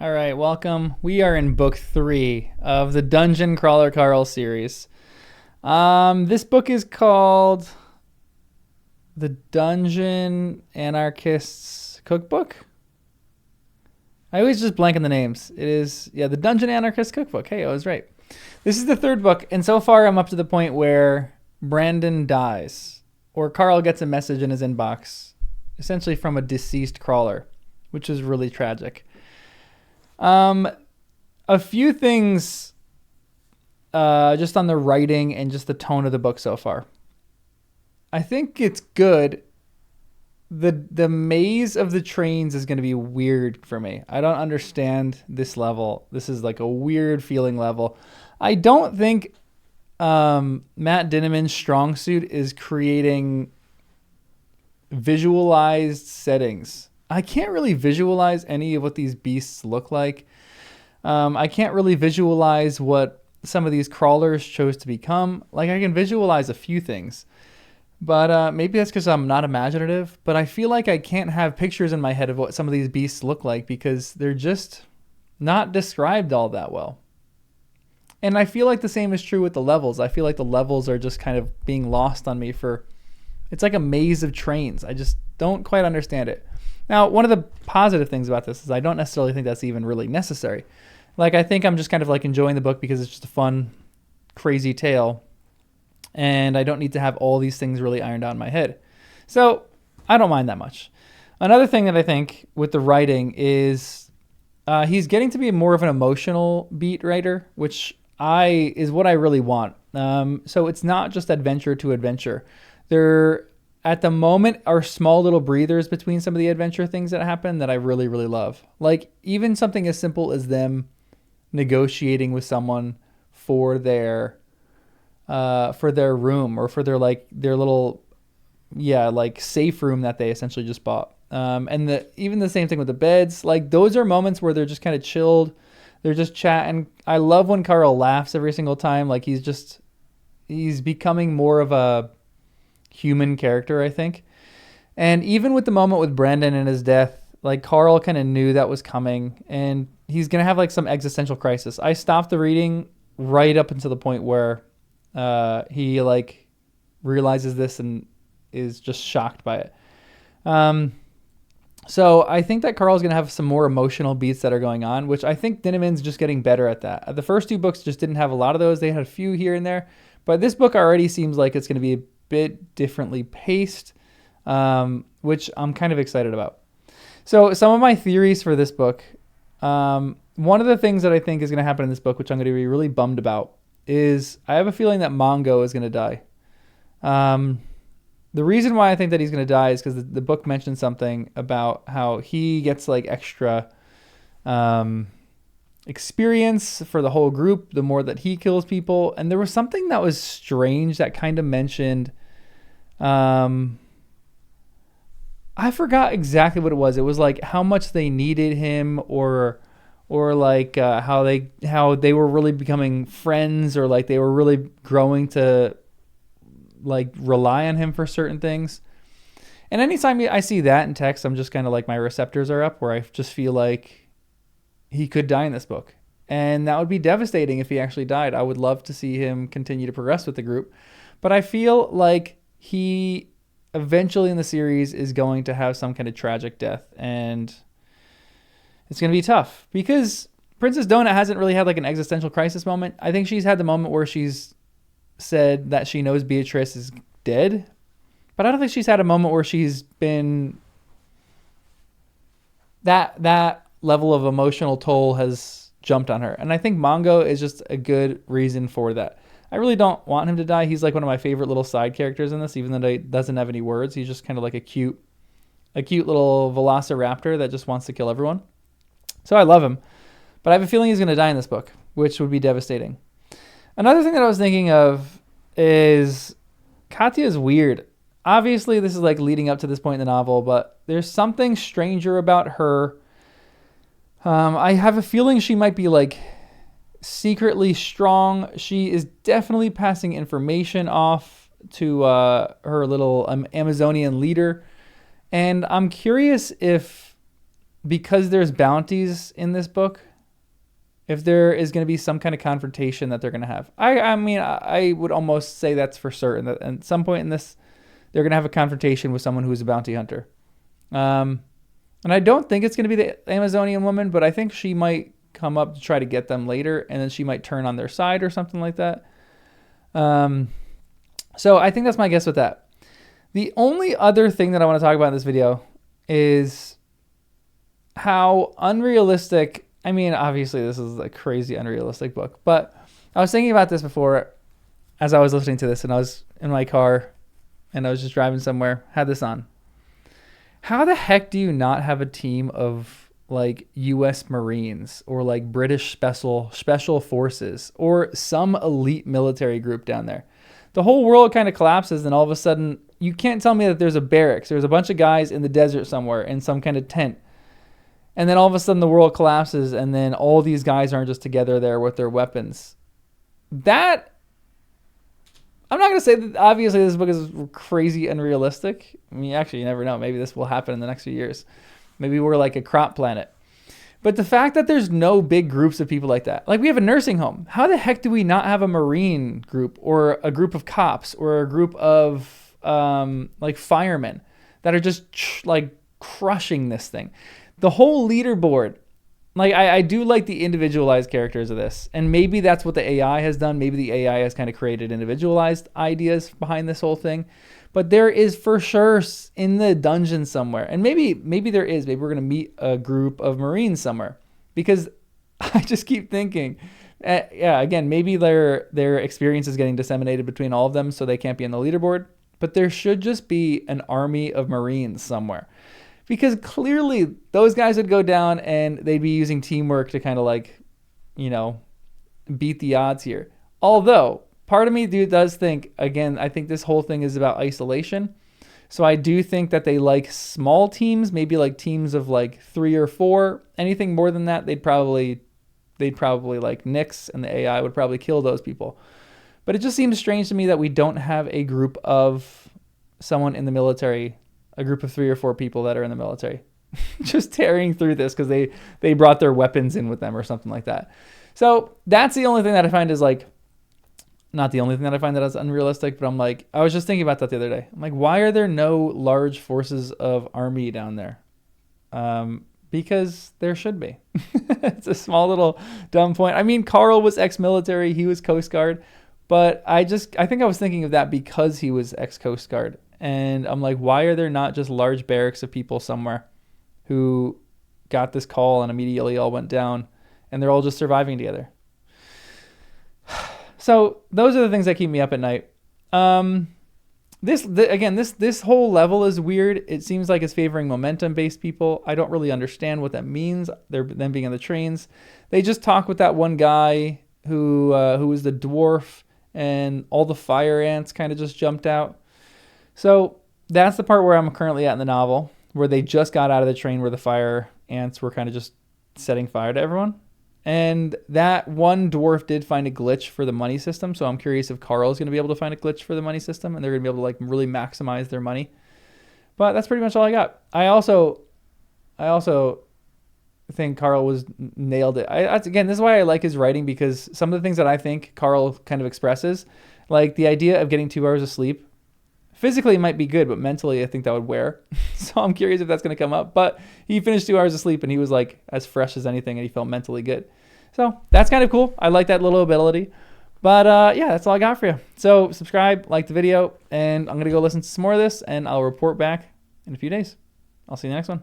All right, welcome. We are in book 3 of the Dungeon Crawler Carl series. This book is called The Dungeon Anarchist's Cookbook. I always just blank on the names. It is, The Dungeon Anarchist Cookbook. Hey, I was right. This is the third book, and so far I'm up to the point where Brandon dies, or Carl gets a message in his inbox, essentially from a deceased crawler, which is really tragic. A few things just on the writing and just the tone of the book so far. I think it's good. The maze of the trains is going to be weird for me. I don't understand this level. This is like a weird feeling level. I don't think Matt Dinniman's strong suit is creating visualized settings. I can't really visualize any of what these beasts look like. I can't really visualize what some of these crawlers chose to become. Like, I can visualize a few things, but maybe that's because I'm not imaginative. But I feel like I can't have pictures in my head of what some of these beasts look like because they're just not described all that well. And I feel like the same is true with the levels. I feel like the levels are just kind of being lost on me for... It's like a maze of trains. I just don't quite understand it. Now, one of the positive things about this is I don't necessarily think that's even really necessary. Like, I think I'm just kind of like enjoying the book because it's just a fun, crazy tale. And I don't need to have all these things really ironed out in my head. So I don't mind that much. Another thing that I think with the writing is he's getting to be more of an emotional beat writer, which is what I really want. So it's not just adventure to adventure. There, at the moment, are small little breathers between some of the adventure things that happen that I really, really love. Like even something as simple as them negotiating with someone for their room or for their little safe room that they essentially just bought. And even the same thing with the beds. Like those are moments where they're just kind of chilled. They're just chatting. I love when Carl laughs every single time. Like he's becoming more of a human character, I think. And even with the moment with Brandon and his death, like Carl kind of knew that was coming and he's going to have like some existential crisis. I stopped the reading right up until the point where he like realizes this and is just shocked by it. So I think that Carl's going to have some more emotional beats that are going on, which I think Dinniman's just getting better at that. The first two books just didn't have a lot of those. They had a few here and there, but this book already seems like it's going to be a bit differently paced, which I'm kind of excited about. So some of my theories for this book, one of the things that I think is going to happen in this book, which I'm going to be really bummed about, is I have a feeling that Mongo is going to die. The reason why I think that he's going to die is because the book mentions something about how he gets like extra experience for the whole group the more that he kills people. And there was something that was strange that kind of mentioned... I forgot exactly what it was. It was like how much they needed him or like how they were really becoming friends or like they were really growing to like rely on him for certain things. And anytime I see that in text, I'm just kind of like my receptors are up where I just feel like he could die in this book. And that would be devastating if he actually died. I would love to see him continue to progress with the group. But I feel like he eventually in the series is going to have some kind of tragic death. And it's going to be tough because Princess Donut hasn't really had like an existential crisis moment. I think she's had the moment where she's said that she knows Beatrice is dead, but I don't think she's had a moment where she's been that level of emotional toll has jumped on her. And I think Mongo is just a good reason for that. I really don't want him to die. He's like one of my favorite little side characters in this, even though he doesn't have any words. He's just kind of like a cute little velociraptor that just wants to kill everyone. So I love him, but I have a feeling he's going to die in this book, which would be devastating. Another thing that I was thinking of is Katya is weird. Obviously, this is like leading up to this point in the novel, but there's something stranger about her. I have a feeling she might be like secretly strong. She is definitely passing information off to her little Amazonian leader. And I'm curious if because there's bounties in this book, if there is going to be some kind of confrontation that they're going to have. I mean, I would almost say that's for certain that at some point in this, they're going to have a confrontation with someone who's a bounty hunter. And I don't think it's going to be the Amazonian woman, but I think she might come up to try to get them later, and then she might turn on their side or something like that. So I think that's my guess with that. The only other thing that I want to talk about in this video is how unrealistic. I mean, obviously this is a crazy unrealistic book, but I was thinking about this before as I was listening to this, and I was in my car and I was just driving somewhere, had this on. How the heck do you not have a team of like US Marines or like British special forces or some elite military group down there? The whole world kind of collapses, and all of a sudden you can't tell me that there's a barracks. There's a bunch of guys in the desert somewhere in some kind of tent. And then all of a sudden the world collapses, and then all these guys aren't just together there with their weapons. That, I'm not going to say that obviously this book is crazy unrealistic. I mean, actually, you never know. Maybe this will happen in the next few years. Maybe we're like a crop planet. But the fact that there's no big groups of people like that. Like, we have a nursing home. How the heck do we not have a Marine group or a group of cops or a group of like firemen that are just like crushing this thing? The whole leaderboard, like I do like the individualized characters of this. And maybe that's what the AI has done. Maybe the AI has kind of created individualized ideas behind this whole thing. But there is for sure in the dungeon somewhere. And maybe there is. Maybe we're going to meet a group of Marines somewhere. Because I just keep thinking, yeah, again, maybe their experience is getting disseminated between all of them so they can't be on the leaderboard. But there should just be an army of Marines somewhere. Because clearly those guys would go down and they'd be using teamwork to kind of like, you know, beat the odds here. Although, part of me does think, again, I think this whole thing is about isolation. So I do think that they like small teams, maybe like teams of like 3 or 4. Anything more than that, they'd probably like nix, and the AI would probably kill those people. But it just seems strange to me that we don't have a group of someone in the military, a group of 3 or 4 people that are in the military, just tearing through this because they brought their weapons in with them or something like that. So that's the only thing that I find is like, not the only thing that I find that is unrealistic, but I'm like, I was just thinking about that the other day. I'm like, why are there no large forces of army down there? Because there should be. It's a small little dumb point. I mean, Carl was ex-military. He was Coast Guard. But I think I was thinking of that because he was ex-Coast Guard. And I'm like, why are there not just large barracks of people somewhere who got this call and immediately all went down, and they're all just surviving together? So those are the things that keep me up at night. This whole level is weird. It seems like it's favoring momentum-based people. I don't really understand what that means. They're them being on the trains. They just talk with that one guy who was the dwarf, and all the fire ants kind of just jumped out. So that's the part where I'm currently at in the novel, where they just got out of the train where the fire ants were kind of just setting fire to everyone. And that one dwarf did find a glitch for the money system. So I'm curious if Carl is going to be able to find a glitch for the money system, and they're going to be able to like really maximize their money. But that's pretty much all I got. I also think Carl nailed it. Again, this is why I like his writing, because some of the things that I think Carl kind of expresses, like the idea of getting 2 hours of sleep, physically it might be good, but mentally I think that would wear. So I'm curious if that's going to come up. But he finished 2 hours of sleep and he was like as fresh as anything, and he felt mentally good. So that's kind of cool. I like that little ability. But yeah, that's all I got for you. So subscribe, like the video, and I'm going to go listen to some more of this, and I'll report back in a few days. I'll see you in the next one.